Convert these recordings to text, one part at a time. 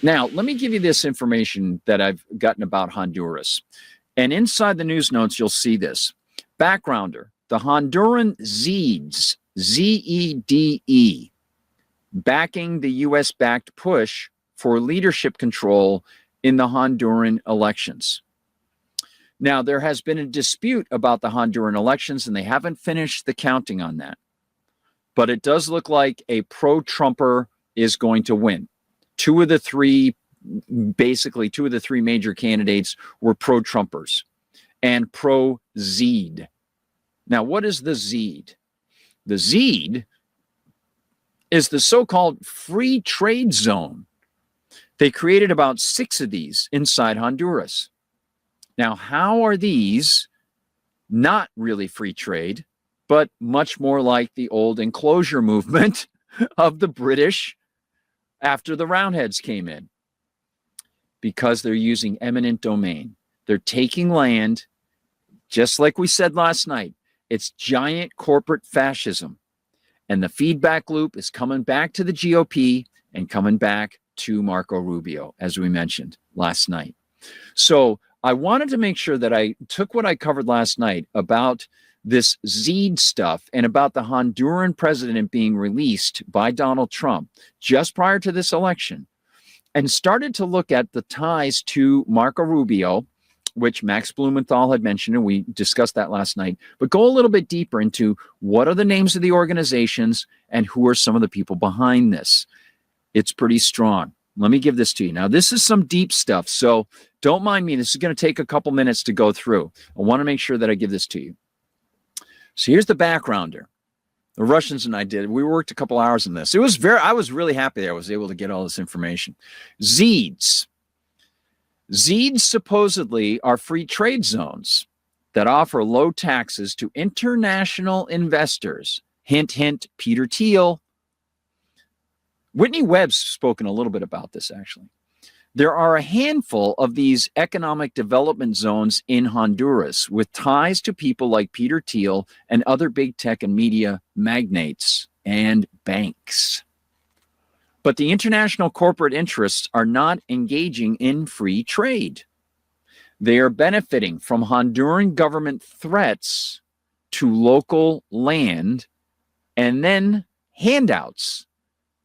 Now, let me give you this information that I've gotten about Honduras. And inside the news notes, you'll see this. Backgrounder, the Honduran ZEDEs, ZEDE, backing the U.S.-backed push for leadership control in the Honduran elections. Now, there has been a dispute about the Honduran elections, and they haven't finished the counting on that. But it does look like a pro-Trumper is going to win. Two of the three major candidates were pro-Trumpers and pro-ZED. Now, what is the ZED? The ZED is the so-called free trade zone. They created about 6 of these inside Honduras. Now, how are these not really free trade, but much more like the old enclosure movement of the British after the Roundheads came in? Because they're using eminent domain. They're taking land, just like we said last night. It's giant corporate fascism. And the feedback loop is coming back to the GOP and coming back to Marco Rubio, as we mentioned last night. So I wanted to make sure that I took what I covered last night about this ZED stuff and about the Honduran president being released by Donald Trump just prior to this election, and started to look at the ties to Marco Rubio, which Max Blumenthal had mentioned, and we discussed that last night, but go a little bit deeper into what are the names of the organizations and who are some of the people behind this. It's pretty strong. Let me give this to you. Now, this is some deep stuff, so don't mind me. This is going to take a couple minutes to go through. I want to make sure that I give this to you. So here's the backgrounder. The Russians and I did. We worked a couple hours on this. I was really happy that I was able to get all this information. ZEDs. ZEDs supposedly are free trade zones that offer low taxes to international investors. Hint, hint, Peter Thiel. Whitney Webb's spoken a little bit about this, actually. There are a handful of these economic development zones in Honduras with ties to people like Peter Thiel and other big tech and media magnates and banks. But the international corporate interests are not engaging in free trade. They are benefiting from Honduran government threats to local land and then handouts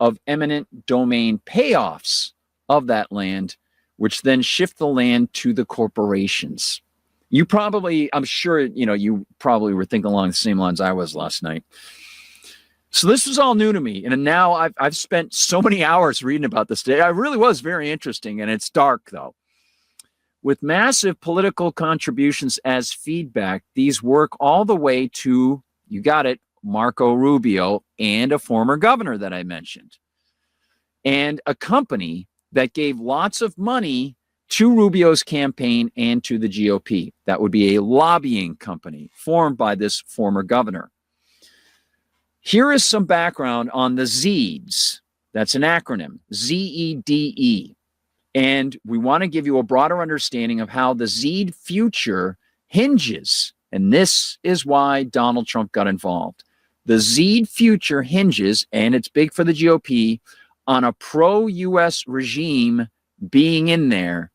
of eminent domain payoffs of that land, which then shift the land to the corporations. I'm sure, you probably were thinking along the same lines I was last night. So this was all new to me. And now I've spent so many hours reading about this today. It really was very interesting, and it's dark, though. With massive political contributions as feedback, these work all the way to, you got it, Marco Rubio and a former governor that I mentioned, and a company that gave lots of money to Rubio's campaign and to the GOP. That would be a lobbying company formed by this former governor. Here is some background on the ZEDs. That's an acronym, ZEDE. And we want to give you a broader understanding of how the ZED future hinges. And this is why Donald Trump got involved. The ZED future hinges, and it's big for the GOP, on a pro-U.S. regime being in there.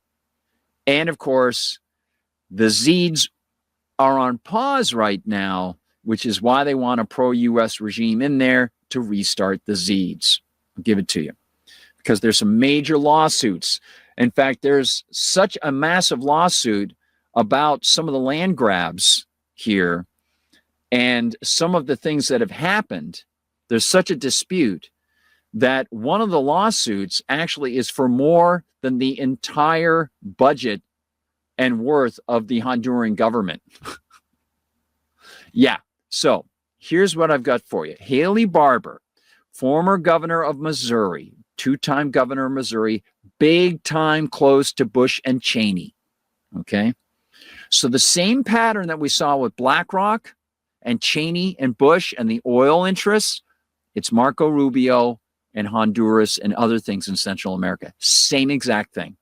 And, of course, the ZEDs are on pause right now, which is why they want a pro-U.S. regime in there to restart the ZEDs. I'll give it to you. Because there's some major lawsuits. In fact, there's such a massive lawsuit about some of the land grabs here and some of the things that have happened. There's such a dispute that one of the lawsuits actually is for more than the entire budget and worth of the Honduran government. Yeah, so here's what I've got for you. Haley Barbour, former governor of Missouri, two-time governor of Missouri, big time close to Bush and Cheney. Okay? So the same pattern that we saw with BlackRock and Cheney and Bush and the oil interests, it's Marco Rubio and Honduras and other things in Central America. Same exact thing.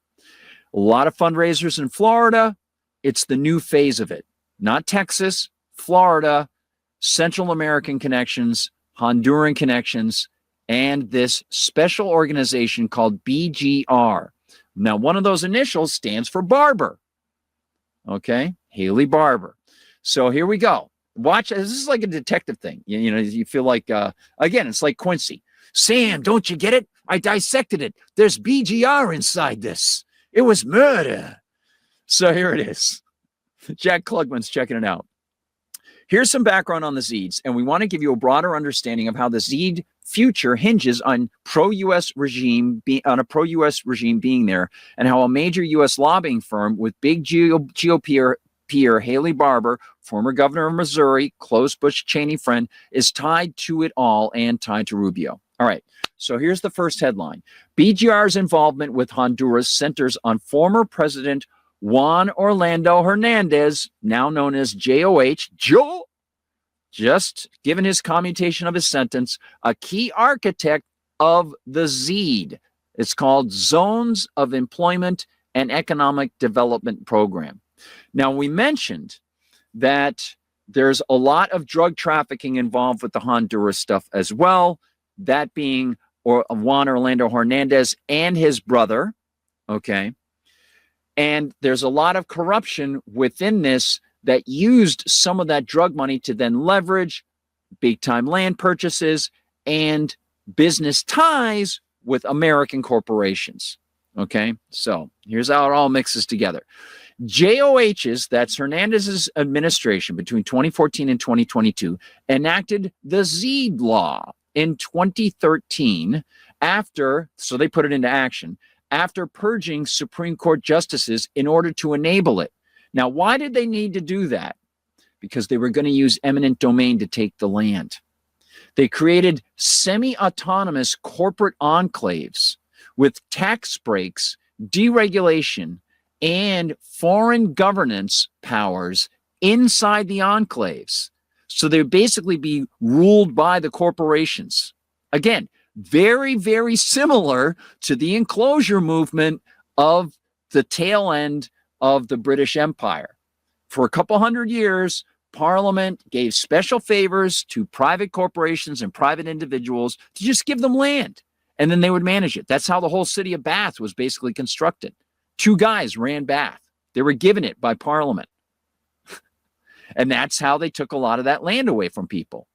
A lot of fundraisers in Florida. It's the new phase of it. Not Texas, Florida, Central American connections, Honduran connections, and this special organization called BGR. Now, one of those initials stands for Barber. Okay, Haley Barber. So here we go. Watch, this is like a detective thing. You know, you feel like, again, it's like Quincy. Sam, don't you get it? I dissected it. There's BGR inside this. It was murder. So here it is. Jack Klugman's checking it out. Here's some background on the ZEDEs, and we want to give you a broader understanding of how the ZEDE future hinges on pro-U.S. regime, on a pro-U.S. regime being there, and how a major U.S. lobbying firm with big GOP peer Haley Barber, former governor of Missouri, close Bush-Cheney friend, is tied to it all and tied to Rubio. All right, so here's the first headline. BGR's involvement with Honduras centers on former President Juan Orlando Hernandez, now known as JOH, Joe, just given his commutation of his sentence, a key architect of the ZEDE. It's called Zones of Employment and Economic Development Program. Now, we mentioned that there's a lot of drug trafficking involved with the Honduras stuff as well, that being Juan Orlando Hernandez and his brother, okay? And there's a lot of corruption within this that used some of that drug money to then leverage big-time land purchases and business ties with American corporations. Okay, so here's how it all mixes together. JOH's, that's Hernandez's administration between 2014 and 2022, enacted the ZEDE law in 2013 after, so they put it into action, after purging Supreme Court justices in order to enable it. Now, why did they need to do that? Because they were going to use eminent domain to take the land. They created semi-autonomous corporate enclaves with tax breaks, deregulation, and foreign governance powers inside the enclaves. So they would basically be ruled by the corporations. Again, very, very similar to the enclosure movement of the tail end of the British Empire. For a couple hundred years, Parliament gave special favors to private corporations and private individuals to just give them land, and then they would manage it. That's how the whole city of Bath was basically constructed. Two guys ran Bath. They were given it by Parliament. And that's how they took a lot of that land away from people.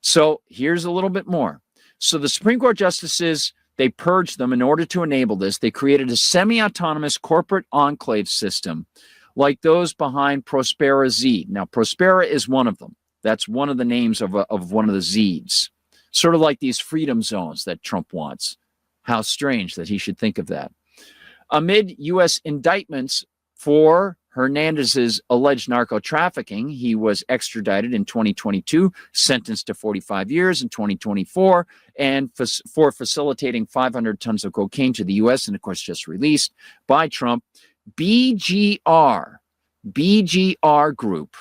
So here's a little bit more. So the Supreme Court justices, they purged them in order to enable this. They created a semi-autonomous corporate enclave system like those behind Prospera ZEDE. Now, Prospera is one of them. That's one of the names of one of the ZEDEs. Sort of like these freedom zones that Trump wants. How strange that he should think of that. Amid U.S. indictments for Hernandez's alleged narco trafficking, he was extradited in 2022, sentenced to 45 years in 2024, and for facilitating 500 tons of cocaine to the U.S., and of course just released by Trump. BGR Group,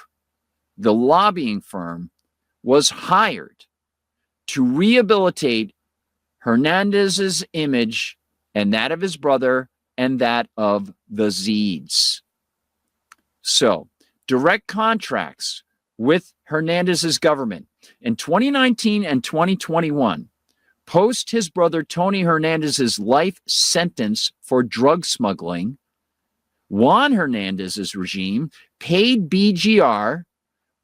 the lobbying firm, was hired to rehabilitate Hernandez's image and that of his brother and that of the ZEDEs. So, direct contracts with Hernandez's government in 2019 and 2021, post his brother Tony Hernandez's life sentence for drug smuggling, Juan Hernandez's regime paid BGR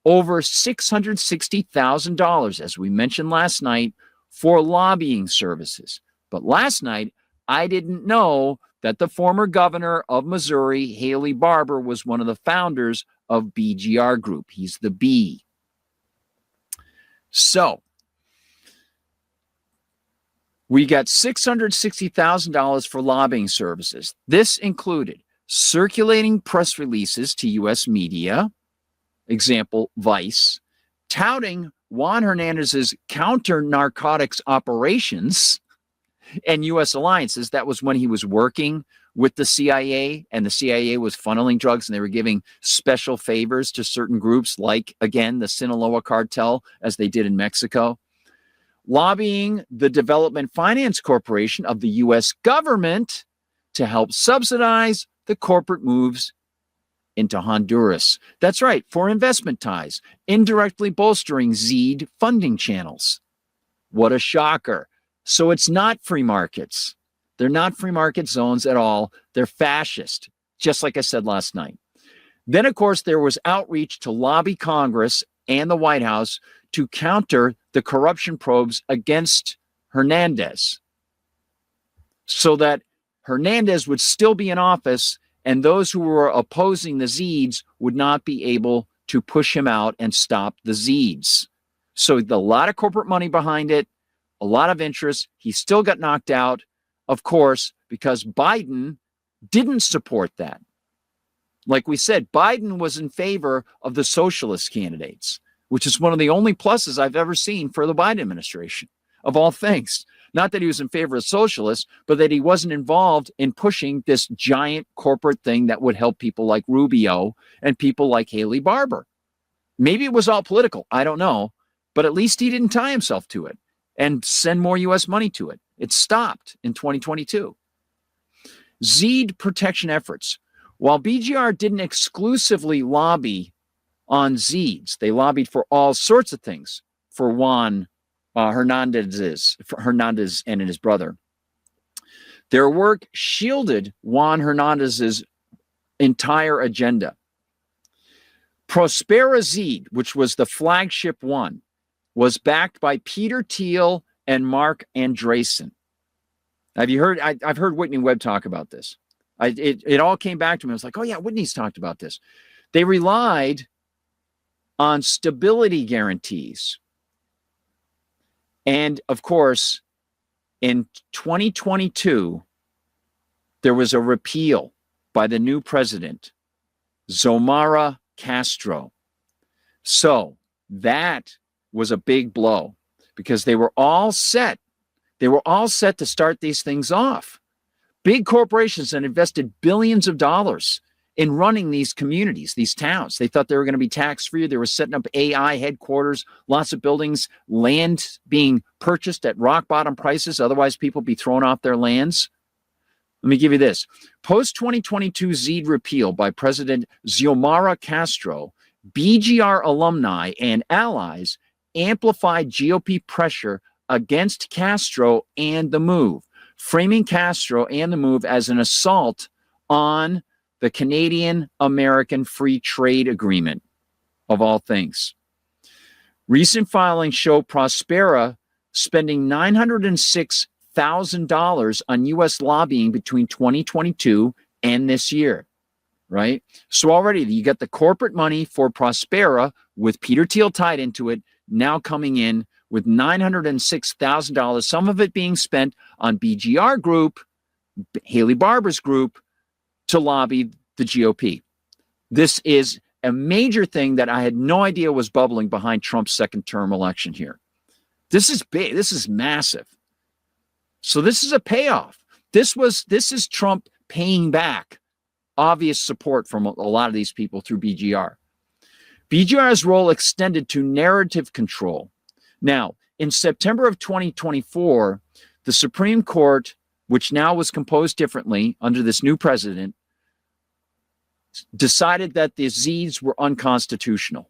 over $660,000, as we mentioned last night, for lobbying services. But last night, I didn't know that the former governor of Missouri, Haley Barber, was one of the founders of BGR Group. He's the B. So, we got $660,000 for lobbying services. This included circulating press releases to U.S. media, example, Vice, touting Juan Hernandez's counter-narcotics operations and U.S. alliances. That was when he was working with the CIA, and the CIA was funneling drugs, and they were giving special favors to certain groups, like, again, the Sinaloa cartel, as they did in Mexico. Lobbying the Development Finance Corporation of the U.S. government to help subsidize the corporate moves into Honduras. That's right, for investment ties, indirectly bolstering ZEDE funding channels. What a shocker. So it's not free markets. They're not free market zones at all. They're fascist, just like I said last night. Then, of course, there was outreach to lobby Congress and the White House to counter the corruption probes against Hernandez so that Hernandez would still be in office and those who were opposing the ZEDEs would not be able to push him out and stop the ZEDEs. So a lot of corporate money behind it, a lot of interest. He still got knocked out, of course, because Biden didn't support that. Like we said, Biden was in favor of the socialist candidates, which is one of the only pluses I've ever seen for the Biden administration, of all things. Not that he was in favor of socialists, but that he wasn't involved in pushing this giant corporate thing that would help people like Rubio and people like Haley Barbour. Maybe it was all political. I don't know. But at least he didn't tie himself to it and send more U.S. money to it. It stopped in 2022. ZEDE protection efforts. While BGR didn't exclusively lobby on ZEDEs, they lobbied for all sorts of things for Juan Hernandez and his brother. Their work shielded Juan Hernandez's entire agenda. Prospera ZEDE, which was the flagship one, was backed by Peter Thiel and Mark Andreessen. Have you heard? I've heard Whitney Webb talk about this. It all came back to me. I was like, oh yeah, Whitney's talked about this. They relied on stability guarantees. And of course, in 2022, there was a repeal by the new president, Xiomara Castro. So that was a big blow because they were all set. They were all set to start these things off. Big corporations that invested billions of dollars in running these communities, these towns. They thought they were going to be tax-free. They were setting up AI headquarters, lots of buildings, land being purchased at rock-bottom prices. Otherwise, people be thrown off their lands. Let me give you this. Post-2022 ZEDE repeal by President Xiomara Castro, BGR alumni and allies amplified GOP pressure against Castro and the move, framing Castro and the move as an assault on the Canadian-American Free Trade Agreement, of all things. Recent filings show Prospera spending $906,000 on U.S. lobbying between 2022 and this year, right? So already you got the corporate money for Prospera with Peter Thiel tied into it, now coming in with $906,000, some of it being spent on BGR Group, Haley Barbour's group, to lobby the GOP. This is a major thing that I had no idea was bubbling behind Trump's second term election here. This is big. This is massive. So this is a payoff. This is Trump paying back obvious support from a lot of these people through BGR. BGR's role extended to narrative control. Now, in September of 2024, the Supreme Court, which now was composed differently under this new president, decided that the ZEDEs were unconstitutional.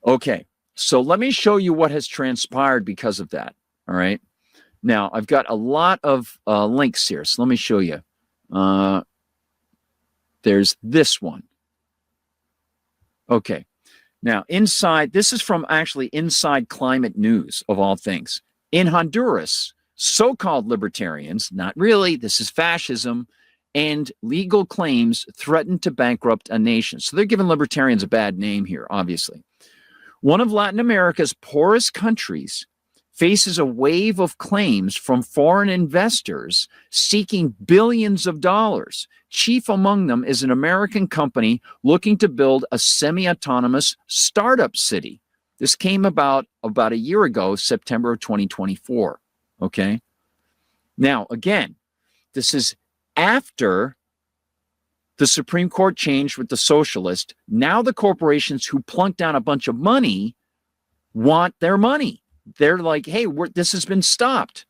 Okay, so let me show you what has transpired because of that, all right? Now, I've got a lot of links here, so let me show you. There's this one. Okay, now inside, this is from actually Inside Climate News, of all things. In Honduras, so-called libertarians, not really, this is fascism, and legal claims threaten to bankrupt a nation. So they're giving libertarians a bad name here, obviously. One of Latin America's poorest countries faces a wave of claims from foreign investors seeking billions of dollars. Chief among them is an American company looking to build a semi-autonomous startup city. This came about a year ago, September of 2024. Okay. Now, again, this is after the Supreme Court changed with the socialist. Now the corporations who plunked down a bunch of money want their money. They're like, hey, this has been stopped.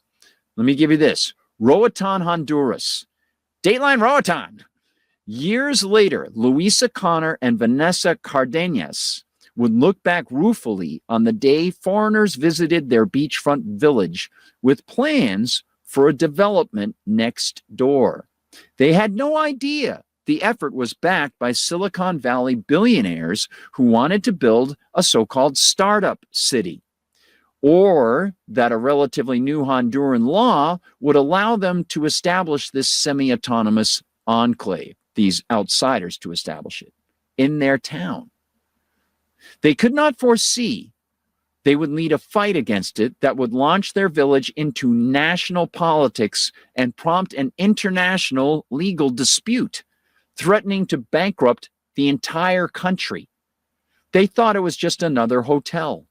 Let me give you this. Roatan, Honduras. Dateline Roatan. Years later, Luisa Connor and Vanessa Cardenas would look back ruefully on the day foreigners visited their beachfront village with plans for a development next door. They had no idea the effort was backed by Silicon Valley billionaires who wanted to build a so-called startup city, or that a relatively new Honduran law would allow them to establish this semi-autonomous enclave, these outsiders to establish it in their town. They could not foresee they would lead a fight against it that would launch their village into national politics and prompt an international legal dispute, threatening to bankrupt the entire country. They thought it was just another hotel.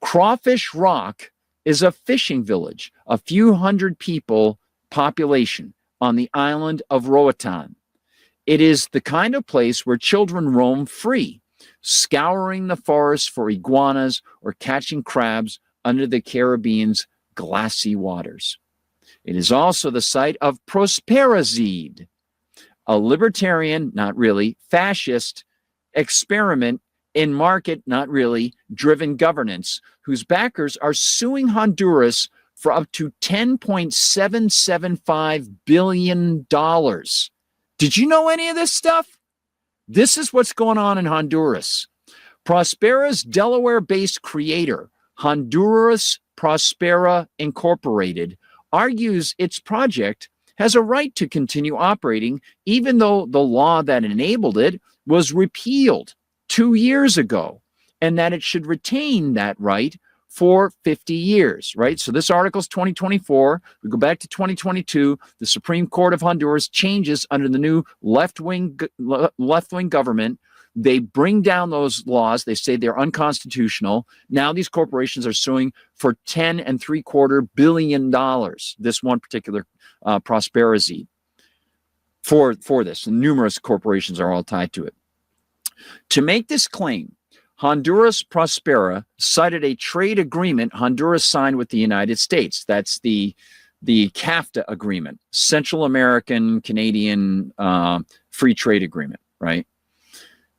Crawfish Rock is a fishing village, a few hundred people population on the island of Roatan. It is the kind of place where children roam free, scouring the forest for iguanas or catching crabs under the Caribbean's glassy waters. It is also the site of ZEDEs, a libertarian, not really, fascist experiment in market, not really, driven governance, whose backers are suing Honduras for up to $10.775 billion. Did you know any of this stuff? This is what's going on in Honduras. Prospera's Delaware-based creator, Honduras Prospera Incorporated, argues its project has a right to continue operating even though the law that enabled it was repealed 2 years ago, and that it should retain that right for 50 years, right? So this article is 2024. We go back to 2022. The Supreme Court of Honduras changes under the new left-wing government. They bring down those laws. They say they're unconstitutional. Now these corporations are suing for $10.75 billion, this one particular Prospera ZED, for this. And numerous corporations are all tied to it. To make this claim, Honduras Prospera cited a trade agreement Honduras signed with the United States. That's the CAFTA agreement, Central American Canadian Free Trade Agreement, right?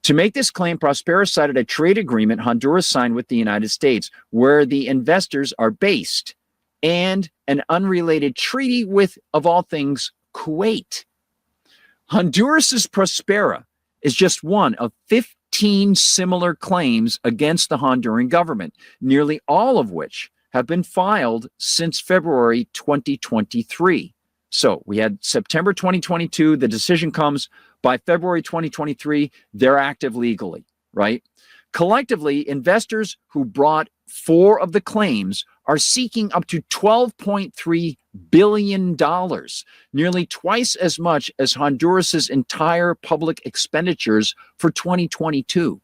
To make this claim, Prospera cited a trade agreement Honduras signed with the United States where the investors are based, and an unrelated treaty with, of all things, Kuwait. Honduras's Prospera is just one of 15 similar claims against the Honduran government, nearly all of which have been filed since February 2023. So we had September 2022, the decision comes. By February 2023, they're active legally, right? Collectively, investors who brought 4 of the claims are seeking up to $12.3 billion, nearly twice as much as Honduras's entire public expenditures for 2022.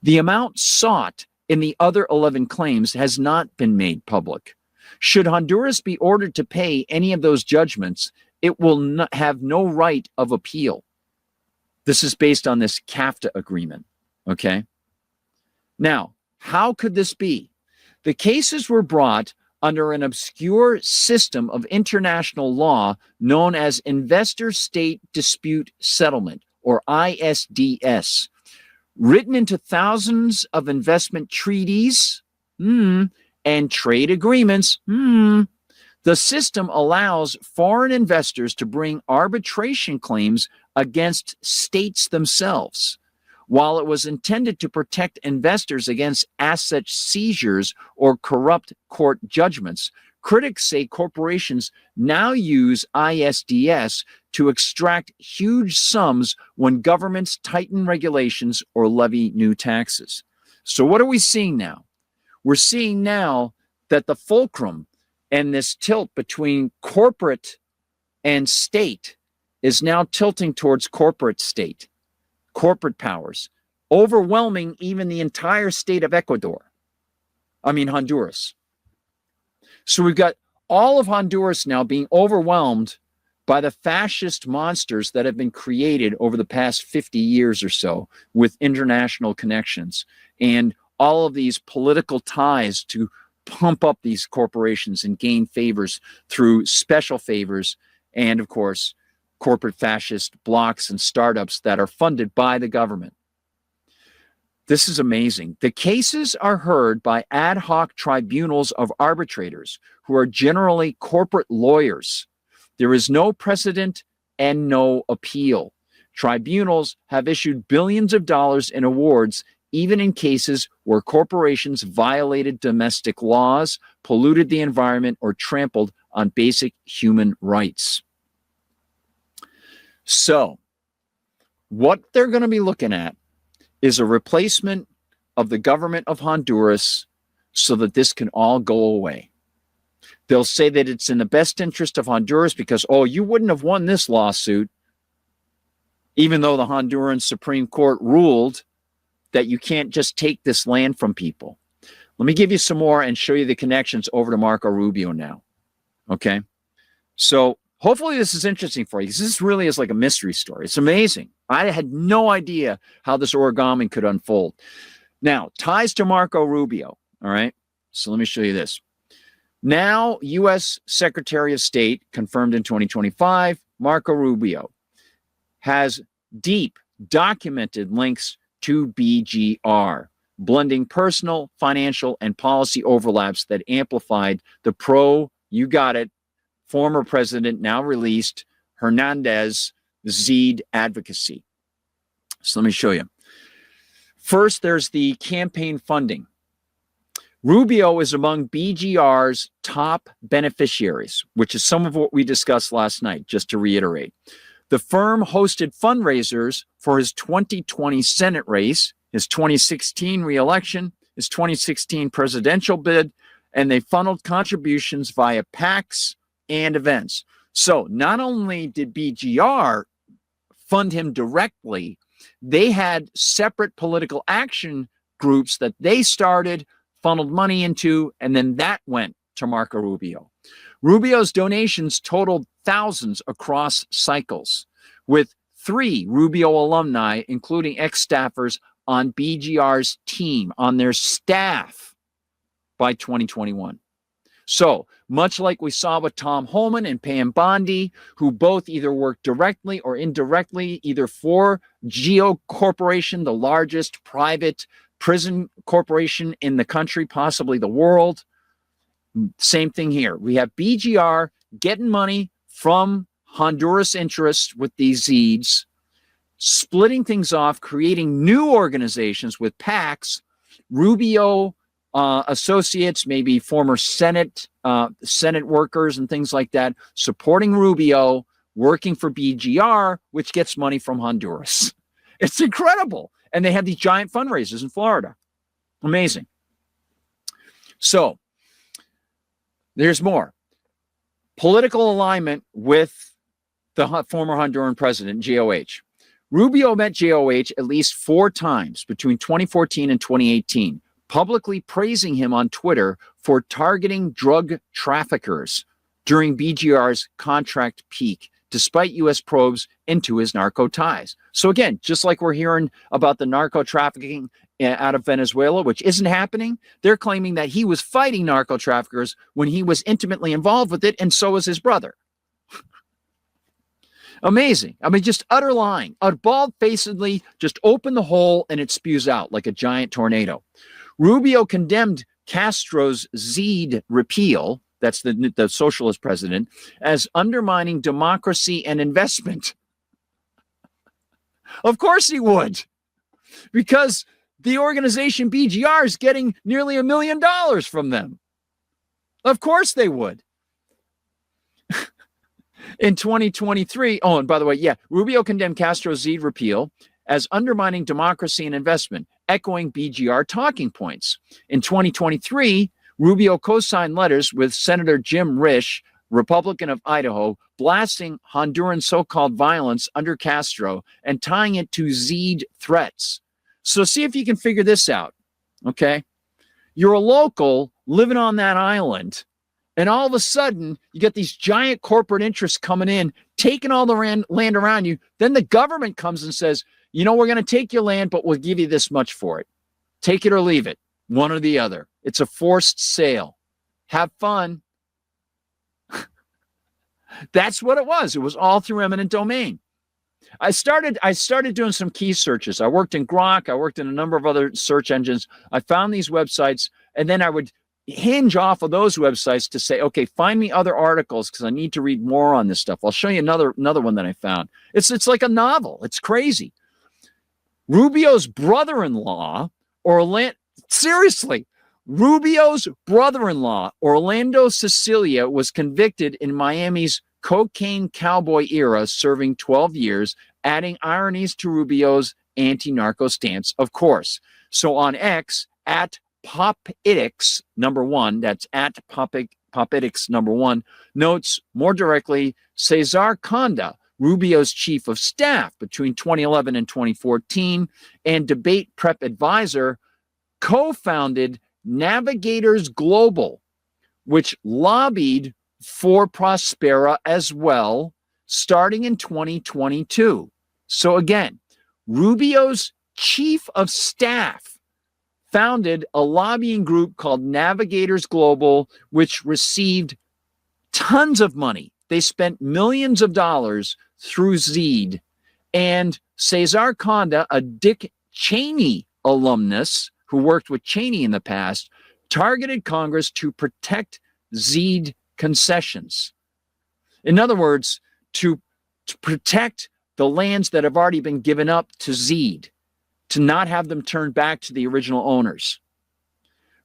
The amount sought in the other 11 claims has not been made public. Should Honduras be ordered to pay any of those judgments, it will not have no right of appeal. This is based on this CAFTA agreement, okay? Now, how could this be? The cases were brought under an obscure system of international law known as Investor State Dispute Settlement, or ISDS, written into thousands of investment treaties and trade agreements. The system allows foreign investors to bring arbitration claims against states themselves. While it was intended to protect investors against asset seizures or corrupt court judgments, critics say corporations now use ISDS to extract huge sums when governments tighten regulations or levy new taxes. So what are we seeing now? We're seeing now that the fulcrum and this tilt between corporate and state is now tilting towards corporate state, corporate powers, overwhelming even the entire state of Honduras. So we've got all of Honduras now being overwhelmed by the fascist monsters that have been created over the past 50 years or so with international connections and all of these political ties to pump up these corporations and gain favors through special favors and, of course, corporate fascist blocs and startups that are funded by the government. This is amazing. The cases are heard by ad hoc tribunals of arbitrators who are generally corporate lawyers. There is no precedent and no appeal. Tribunals have issued billions of dollars in awards, even in cases where corporations violated domestic laws, polluted the environment, or trampled on basic human rights. So, what they're going to be looking at is a replacement of the government of Honduras so that this can all go away. They'll say that it's in the best interest of Honduras because, oh, you wouldn't have won this lawsuit, even though the Honduran Supreme Court ruled that you can't just take this land from people. Let me give you some more and show you the connections over to Marco Rubio now. Okay? So hopefully this is interesting for you, because this really is like a mystery story. It's amazing. I had no idea how this origami could unfold. Now, ties to Marco Rubio. All right? So let me show you this. Now, U.S. Secretary of State, confirmed in 2025, Marco Rubio, has deep, documented links to BGR, blending personal, financial, and policy overlaps that amplified the you got it, former president, now released, Hernandez ZED advocacy. So let me show you. First, there's the campaign funding. Rubio is among BGR's top beneficiaries, which is some of what we discussed last night, just to reiterate. The firm hosted fundraisers for his 2020 Senate race, his 2016 reelection, his 2016 presidential bid, and they funneled contributions via PACs and events. So not only did BGR fund him directly, they had separate political action groups that they started, funneled money into, and then that went to Marco Rubio. Rubio's donations totaled thousands across cycles, with 3 Rubio alumni, including ex-staffers, on BGR's team, on their staff by 2021. So, much like we saw with Tom Holman and Pam Bondi, who both either worked directly or indirectly, either for GEO Corporation, the largest private prison corporation in the country, possibly the world. Same thing here. We have BGR getting money from Honduras interests with these ZEDs, splitting things off, creating new organizations with PACs, Rubio associates, maybe former Senate workers and things like that, supporting Rubio, working for BGR, which gets money from Honduras. It's incredible. And they have these giant fundraisers in Florida. Amazing. So, there's more. Political alignment with the former Honduran president, GOH. Rubio met GOH at least 4 times between 2014 and 2018, publicly praising him on Twitter for targeting drug traffickers during BGR's contract peak, despite U.S. probes into his narco ties. So again, just like we're hearing about the narco trafficking out of Venezuela, which isn't happening, they're claiming that he was fighting narco traffickers when he was intimately involved with it, and so was his brother. Amazing. I mean, just utter lying. Bald-facedly, just open the hole and it spews out like a giant tornado. Rubio condemned Castro's ZED repeal, that's the socialist president, as undermining democracy and investment. Of course he would, because the organization BGR is getting nearly $1 million from them. Of course they would. In 2023, oh, and by the way, yeah, Rubio condemned Castro's ZED repeal as undermining democracy and investment, echoing BGR talking points. In 2023, Rubio co-signed letters with Senator Jim Risch, Republican of Idaho, blasting Honduran so-called violence under Castro and tying it to ZED threats. So see if you can figure this out, okay? You're a local living on that island, and all of a sudden, you get these giant corporate interests coming in, taking all the land around you. Then the government comes and says, you know, we're going to take your land, but we'll give you this much for it. Take it or leave it, one or the other. It's a forced sale. Have fun. That's what it was. It was all through eminent domain. I started doing some key searches. I worked in Grok. I worked in a number of other search engines. I found these websites, and then I would hinge off of those websites to say, okay, find me other articles because I need to read more on this stuff. I'll show you another one that I found. It's like a novel. It's crazy. Rubio's brother-in-law, Rubio's brother-in-law, Orlando Cecilia, was convicted in Miami's cocaine cowboy era, serving 12 years, adding ironies to Rubio's anti-narco stance, of course. So on X, at Popitics #1, that's at Popitics #1, notes more directly, Cesar Conda, Rubio's chief of staff between 2011 and 2014, and debate prep advisor, co-founded Navigators Global, which lobbied for Prospera as well, starting in 2022. So again, Rubio's chief of staff founded a lobbying group called Navigators Global, which received tons of money. They spent millions of dollars through ZED. And Cesar Conda, a Dick Cheney alumnus who worked with Cheney in the past, targeted Congress to protect ZED concessions. In other words, to protect the lands that have already been given up to ZED, to not have them turned back to the original owners.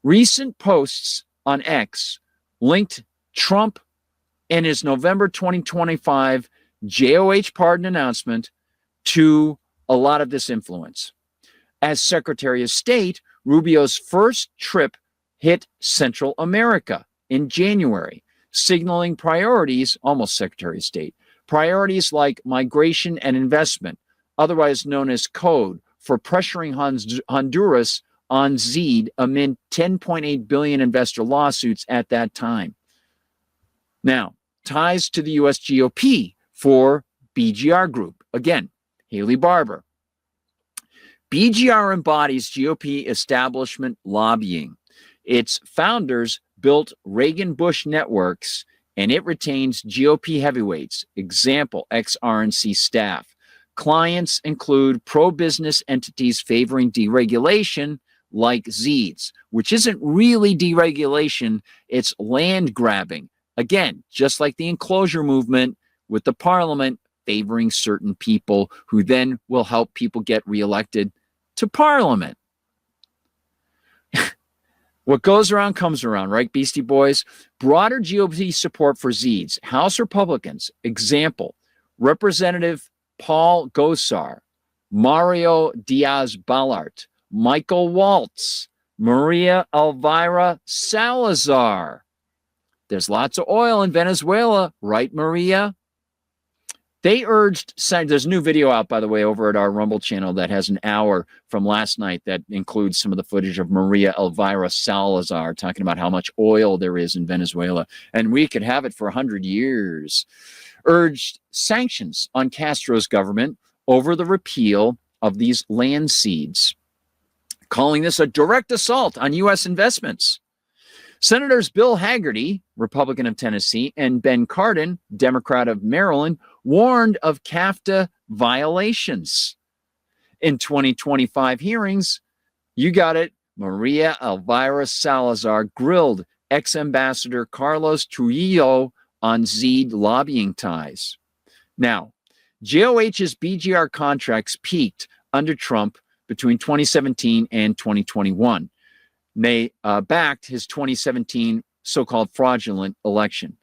Recent posts on X linked Trump and his November 2025 JOH pardon announcement to a lot of this influence. As Secretary of State, Rubio's first trip hit Central America in January, signaling priorities, almost Secretary of State, priorities like migration and investment, otherwise known as code, for pressuring Honduras on ZED amid $10.8 billion investor lawsuits at that time. Now, ties to the U.S. GOP for BGR Group. Again, Haley Barbour. BGR embodies GOP establishment lobbying. Its founders built Reagan-Bush networks, and it retains GOP heavyweights, example, ex-RNC staff. Clients include pro-business entities favoring deregulation like ZEDs, which isn't really deregulation, it's land grabbing. Again, just like the enclosure movement with the parliament favoring certain people who then will help people get reelected to parliament. What goes around comes around, right, Beastie Boys? Broader GOP support for ZEDs. House Republicans, example, Representative Paul Gosar, Mario Diaz-Balart, Michael Waltz, Maria Elvira Salazar. There's lots of oil in Venezuela, right, Maria? They urged, there's a new video out, by the way, over at our Rumble channel that has an hour from last night that includes some of the footage of Maria Elvira Salazar talking about how much oil there is in Venezuela. And we could have it for 100 years. Urged sanctions on Castro's government over the repeal of these land cedes, calling this a direct assault on U.S. investments. Senators Bill Hagerty, Republican of Tennessee, and Ben Cardin, Democrat of Maryland, warned of CAFTA violations. In 2025 hearings, you got it, Maria Elvira Salazar grilled ex-ambassador Carlos Trujillo on ZED lobbying ties. Now, JOH's BGR contracts peaked under Trump between 2017 and 2021. They backed his 2017 so-called fraudulent election.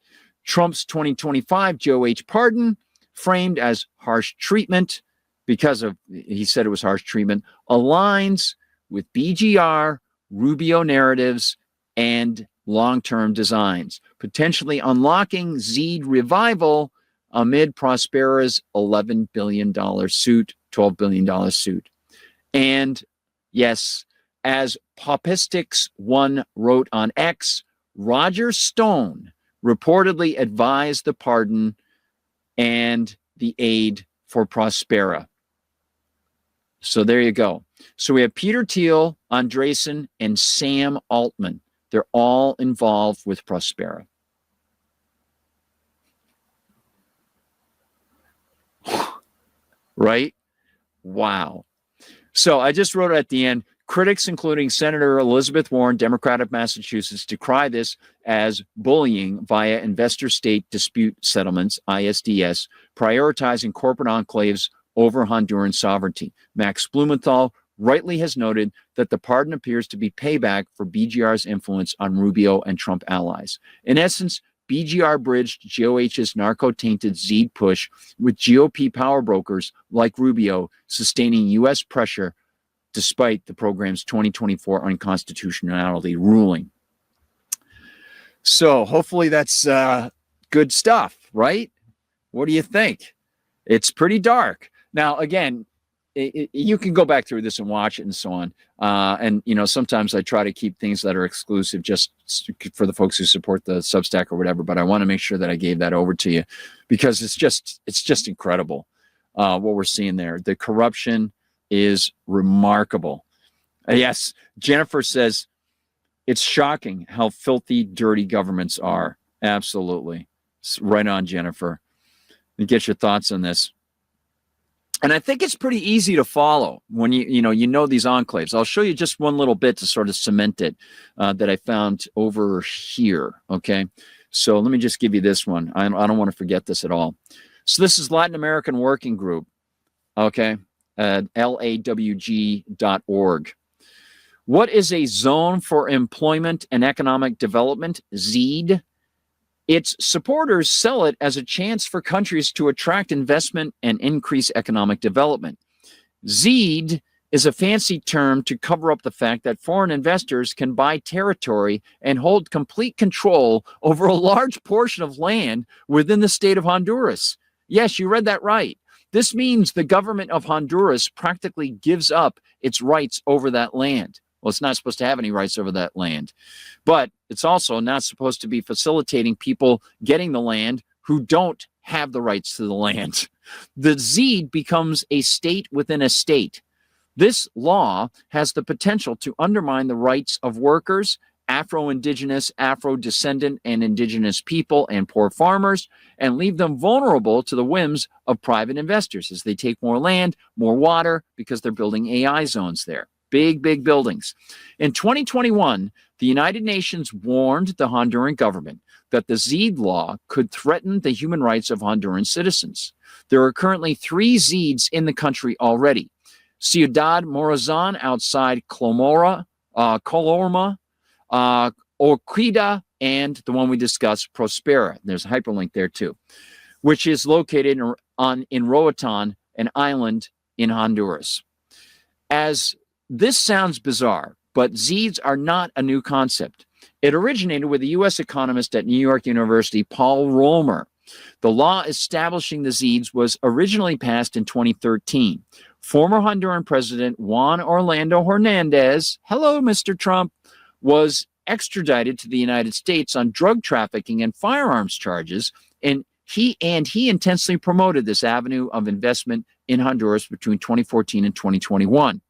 Trump's 2025 JOH pardon, framed as harsh treatment because of, he said it was harsh treatment, aligns with BGR, Rubio narratives, and long-term designs, potentially unlocking ZED revival amid Prospera's $11 billion suit, $12 billion suit. And yes, as Popistics1 wrote on X, Roger Stone reportedly advised the pardon and the aid for Prospera. So there you go. So we have Peter Thiel, Andresen, and Sam Altman. They're all involved with Prospera. right? Wow. So I just wrote at the end, critics, including Senator Elizabeth Warren, Democrat of Massachusetts, decry this as bullying via investor-state dispute settlements, ISDS, prioritizing corporate enclaves over Honduran sovereignty. Max Blumenthal rightly has noted that the pardon appears to be payback for BGR's influence on Rubio and Trump allies. In essence, BGR bridged GOH's narco-tainted ZED push with GOP power brokers like Rubio sustaining U.S. pressure despite the program's 2024 unconstitutionality ruling. So hopefully that's good stuff, right? What do you think? It's pretty dark. Now, again, you can go back through this and watch it and so on. And, you know, sometimes I try to keep things that are exclusive just for the folks who support the Substack or whatever, but I want to make sure that I gave that over to you because it's just incredible what we're seeing there. The corruption is remarkable. Yes, Jennifer says, it's shocking how filthy, dirty governments are. Absolutely. It's right on, Jennifer. And get your thoughts on this. And I think it's pretty easy to follow when you know these enclaves. I'll show you just one little bit to sort of cement it that I found over here. Okay, so let me just give you this one. I don't want to forget this at all. So this is Latin American Working Group. Okay, LAWG.org. What is a zone for employment and economic development? ZED. Its supporters sell it as a chance for countries to attract investment and increase economic development. ZED is a fancy term to cover up the fact that foreign investors can buy territory and hold complete control over a large portion of land within the state of Honduras. Yes, you read that right. This means the government of Honduras practically gives up its rights over that land. Well, it's not supposed to have any rights over that land, but it's also not supposed to be facilitating people getting the land who don't have the rights to the land. The ZED becomes a state within a state. This law has the potential to undermine the rights of workers, Afro-Indigenous, Afro-descendant, and Indigenous people, and poor farmers, and leave them vulnerable to the whims of private investors as they take more land, more water, because they're building AI zones there. Big, big buildings. In 2021, the United Nations warned the Honduran government that the ZED law could threaten the human rights of Honduran citizens. There are currently 3 ZEDs in the country already. Ciudad Morazan outside Coloma, Orquídea, and the one we discussed, Prospera. There's a hyperlink there too, which is located in Roatan, an island in Honduras. As this sounds bizarre, but ZEDs are not a new concept. It originated with the U.S. economist at New York University, Paul Romer. The law establishing the ZEDs was originally passed in 2013. Former Honduran President Juan Orlando Hernandez, hello, Mr. Trump, was extradited to the United States on drug trafficking and firearms charges, and he intensely promoted this avenue of investment in Honduras between 2014 and 2021.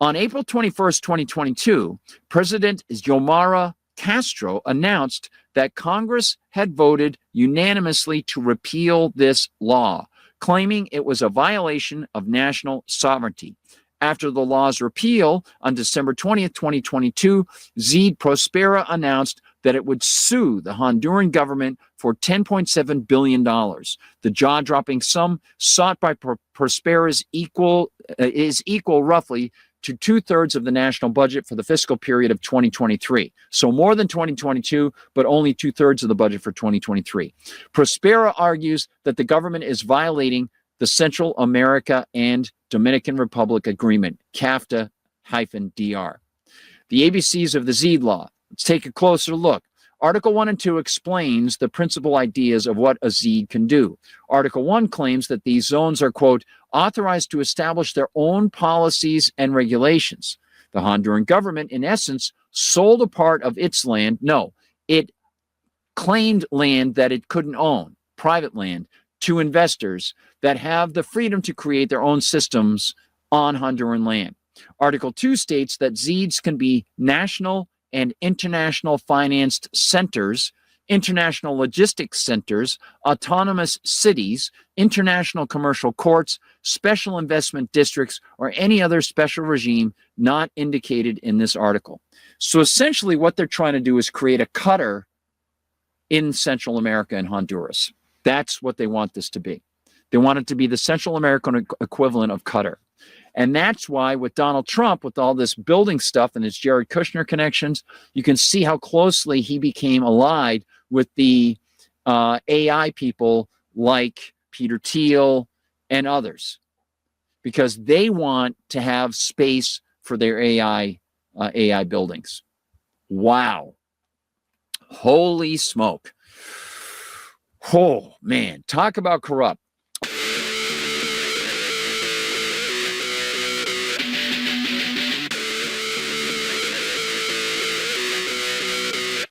On April 21st, 2022, President Xiomara Castro announced that Congress had voted unanimously to repeal this law, claiming it was a violation of national sovereignty. After the law's repeal on December 20th, 2022, ZED Prospera announced that it would sue the Honduran government for $10.7 billion. The jaw-dropping sum sought by Prospera is equal roughly to 2/3 of the national budget for the fiscal period of 2023. So more than 2022, but only 2/3 of the budget for 2023. Prospera argues that the government is violating the Central America and Dominican Republic Agreement, CAFTA-DR. The ABCs of the ZED law. Let's take a closer look. Article 1 and 2 explains the principal ideas of what a ZED can do. Article 1 claims that these zones are, quote, authorized to establish their own policies and regulations. The Honduran government, in essence, sold a part of its land. No, it claimed land that it couldn't own, private land, to investors that have the freedom to create their own systems on Honduran land. Article 2 states that ZEDs can be national and international financed centers international logistics centers, autonomous cities, international commercial courts, special investment districts, or any other special regime not indicated in this article. So essentially what they're trying to do is create a Qatar in Central America and Honduras. That's what they want this to be. They want it to be the Central American equivalent of Qatar. And that's why with Donald Trump, with all this building stuff and his Jared Kushner connections, you can see how closely he became allied with the AI people like Peter Thiel and others, because they want to have space for their AI buildings. Wow. Holy smoke. Oh, man. Talk about corrupt.